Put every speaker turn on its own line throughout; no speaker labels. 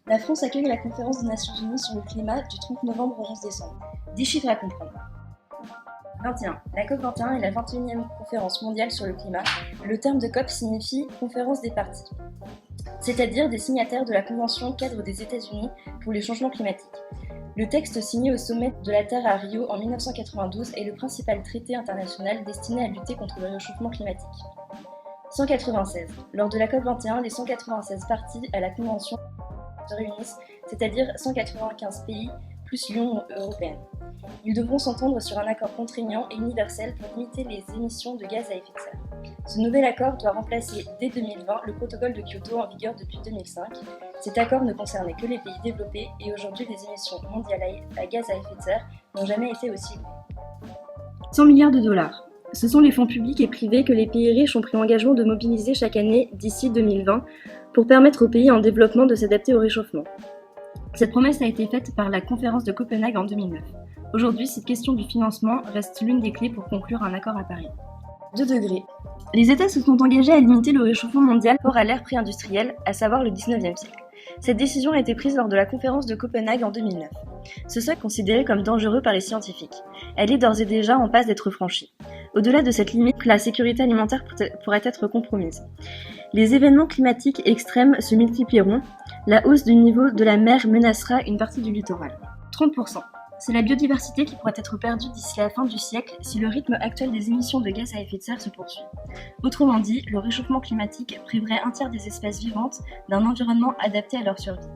La France accueille la conférence des Nations Unies sur le climat du 30 novembre au 11 décembre. 10 chiffres à comprendre. 21. La COP 21 est la 21e conférence mondiale sur le climat. Le terme de COP signifie conférence des parties, c'est-à-dire des signataires de la Convention cadre des États-Unis pour les changements climatiques. Le texte signé au sommet de la Terre à Rio en 1992 est le principal traité international destiné à lutter contre le réchauffement climatique. 196. Lors de la COP 21, les 196 parties à la Convention se réunissent, c'est-à-dire 195 pays plus l'Union européenne. Ils devront s'entendre sur un accord contraignant et universel pour limiter les émissions de gaz à effet de serre. Ce nouvel accord doit remplacer dès 2020 le protocole de Kyoto en vigueur depuis 2005. Cet accord ne concernait que les pays développés et aujourd'hui les émissions mondiales à gaz à effet de serre n'ont jamais été aussi élevées. 100 milliards de dollars. Ce sont les fonds publics et privés que les pays riches ont pris l'engagement de mobiliser chaque année d'ici 2020 pour permettre aux pays en développement de s'adapter au réchauffement. Cette promesse a été faite par la conférence de Copenhague en 2009. Aujourd'hui, cette question du financement reste l'une des clés pour conclure un accord à Paris. 2 degrés. Les États se sont engagés à limiter le réchauffement mondial par rapport à l'ère pré-industrielle, à savoir le 19e siècle. Cette décision a été prise lors de la conférence de Copenhague en 2009. Ce seuil est considéré comme dangereux par les scientifiques. Elle est d'ores et déjà en passe d'être franchie. Au-delà de cette limite, la sécurité alimentaire pourrait être compromise. Les événements climatiques extrêmes se multiplieront. La hausse du niveau de la mer menacera une partie du littoral. 30%. C'est la biodiversité qui pourrait être perdue d'ici la fin du siècle si le rythme actuel des émissions de gaz à effet de serre se poursuit. Autrement dit, le réchauffement climatique priverait un tiers des espèces vivantes d'un environnement adapté à leur survie.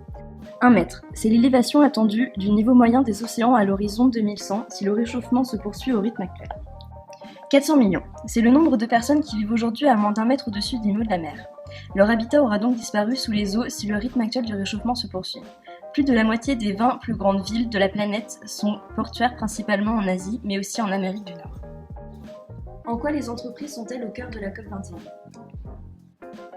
1 mètre, c'est l'élévation attendue du niveau moyen des océans à l'horizon 2100 si le réchauffement se poursuit au rythme actuel. 400 millions, c'est le nombre de personnes qui vivent aujourd'hui à moins d'1 mètre au-dessus du niveau de la mer. Leur habitat aura donc disparu sous les eaux si le rythme actuel du réchauffement se poursuit. Plus de la moitié des 20 plus grandes villes de la planète sont portuaires principalement en Asie, mais aussi en Amérique du Nord. En quoi les entreprises sont-elles au cœur de la COP 21 ?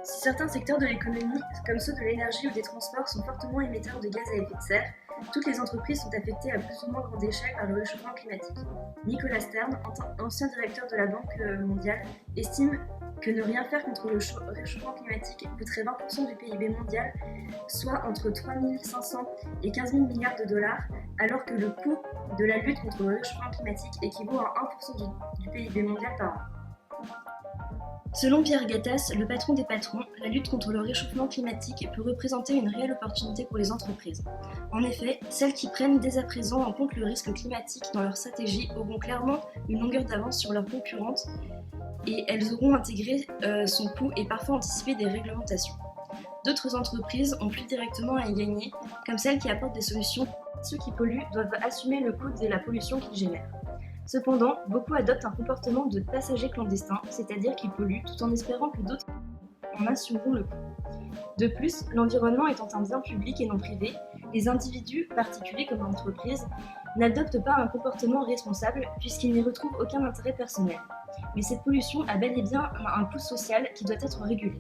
Si certains secteurs de l'économie, comme ceux de l'énergie ou des transports, sont fortement émetteurs de gaz à effet de serre, toutes les entreprises sont affectées à plus ou moins grande échelle par le réchauffement climatique. Nicolas Stern, ancien directeur de la Banque mondiale, estime que ne rien faire contre le réchauffement climatique coûterait 20% du PIB mondial, soit entre 3 500 et 15 000 milliards de dollars, alors que le coût de la lutte contre le réchauffement climatique équivaut à 1% du PIB mondial par an. Selon Pierre Gattaz, le patron des patrons, la lutte contre le réchauffement climatique peut représenter une réelle opportunité pour les entreprises. En effet, celles qui prennent dès à présent en compte le risque climatique dans leur stratégie auront clairement une longueur d'avance sur leurs concurrentes et elles auront intégré son coût et parfois anticipé des réglementations. D'autres entreprises ont plus directement à y gagner, comme celles qui apportent des solutions. Ceux qui polluent doivent assumer le coût de la pollution qu'ils génèrent. Cependant, beaucoup adoptent un comportement de passagers clandestins, c'est-à-dire qu'ils polluent tout en espérant que d'autres en assumeront le coût. De plus, l'environnement étant un bien public et non privé, les individus, particuliers comme entreprises, n'adoptent pas un comportement responsable puisqu'ils n'y retrouvent aucun intérêt personnel. Mais cette pollution a bel et bien un coût social qui doit être régulé.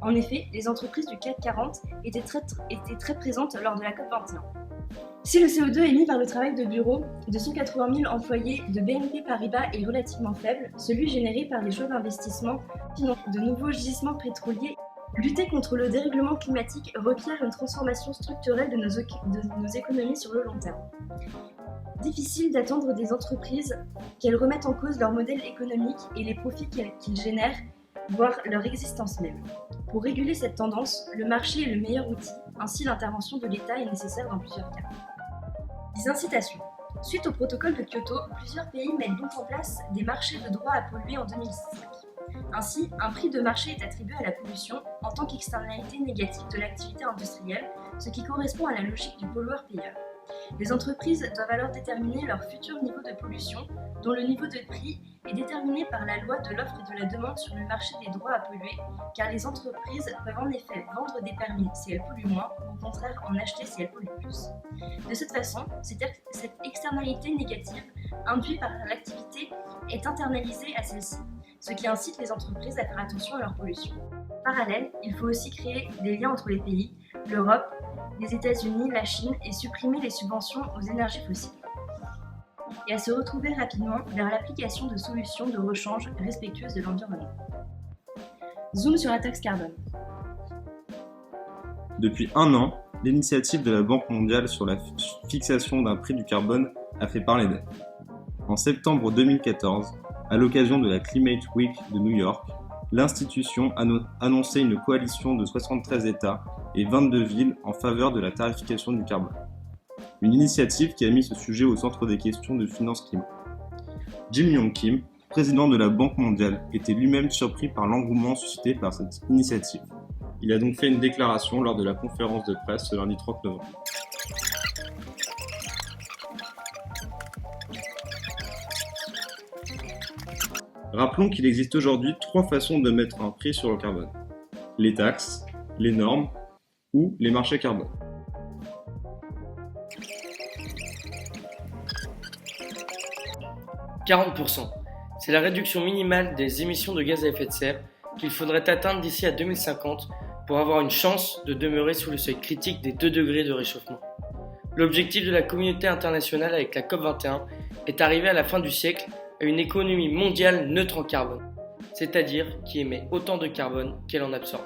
En effet, les entreprises du CAC 40 étaient très présentes lors de la COP 21. Si le CO2 émis par le travail de bureau de 180 000 employés de BNP Paribas est relativement faible, celui généré par les choix d'investissement de nouveaux gisements pétroliers. Lutter contre le dérèglement climatique requiert une transformation structurelle de nos économies sur le long terme. Difficile d'attendre des entreprises qu'elles remettent en cause leur modèle économique et les profits qu'ils génèrent, voire leur existence même. Pour réguler cette tendance, le marché est le meilleur outil, ainsi l'intervention de l'État est nécessaire dans plusieurs cas. Les incitations. Suite au protocole de Kyoto, plusieurs pays mettent donc en place des marchés de droit à polluer en 2005. Ainsi, un prix de marché est attribué à la pollution en tant qu'externalité négative de l'activité industrielle, ce qui correspond à la logique du pollueur-payeur. Les entreprises doivent alors déterminer leur futur niveau de pollution, dont le niveau de prix est déterminé par la loi de l'offre et de la demande sur le marché des droits à polluer, car les entreprises peuvent en effet vendre des permis si elles polluent moins, ou au contraire en acheter si elles polluent plus. De cette façon, cette externalité négative induite par l'activité est internalisée à celle-ci, ce qui incite les entreprises à faire attention à leur pollution. En parallèle, il faut aussi créer des liens entre les pays, l'Europe, les États-Unis, la Chine et supprimer les subventions aux énergies fossiles. Et à se retrouver rapidement vers l'application de solutions de rechange respectueuses de l'environnement. Zoom sur la taxe carbone.
Depuis un an, l'initiative de la Banque mondiale sur la fixation d'un prix du carbone a fait parler d'elle. En septembre 2014, à l'occasion de la Climate Week de New York, l'institution annonçait une coalition de 73 États et 22 villes en faveur de la tarification du carbone. Une initiative qui a mis ce sujet au centre des questions de finance climat. Jim Yong Kim, président de la Banque mondiale, était lui-même surpris par l'engouement suscité par cette initiative. Il a donc fait une déclaration lors de la conférence de presse ce lundi 30 novembre. Rappelons qu'il existe aujourd'hui 3 façons de mettre un prix sur le carbone. Les taxes, les normes ou les marchés carbone.
« 40%. C'est la réduction minimale des émissions de gaz à effet de serre qu'il faudrait atteindre d'ici à 2050 pour avoir une chance de demeurer sous le seuil critique des 2 degrés de réchauffement. L'objectif de la communauté internationale avec la COP21 est d'arriver à la fin du siècle à une économie mondiale neutre en carbone, c'est-à-dire qui émet autant de carbone qu'elle en absorbe.